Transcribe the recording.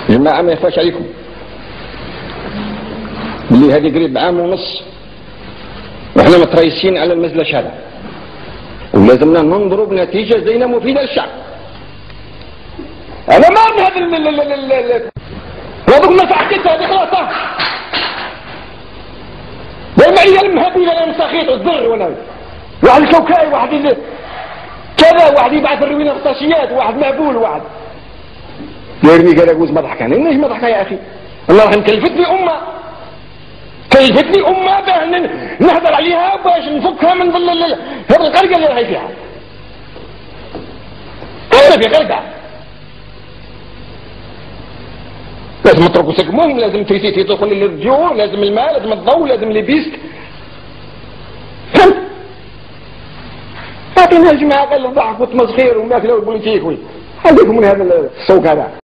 جماعة ما يخفاش عليكم اللي هذه قريب عام ونص وإحنا متريسين على المزلش هذا، ولازمنا ننظروا بنتيجة زينة مفيدة للشعب. أنا ما أبني هذا وضوك مساحكتها هذه خلاصة والمعية المهبيلة للمساخيط والزر واحد الكوكاي، واحد كذا، واحد يبعث الروينة الغطاسيات، واحد مهبول، واحد يرمي قراقوز مضحكة. أنا ليش مضحكة يا أخي؟ الله رحم كلفتني أمة باه نهدر عليها باش نفكها من ظل هذا القرقة اللي راهي فيها. أنا في قرقة لازم نتركوا سقمهم، لازم تيطيقوا اللي الرجوع، لازم الماء، لازم الضوء، لازم لبيسك. فهمت؟ أعطينا الجماعة قال الضحك والتمسخير وماكله والبوليتيك عليكم من هذا السوق هذا.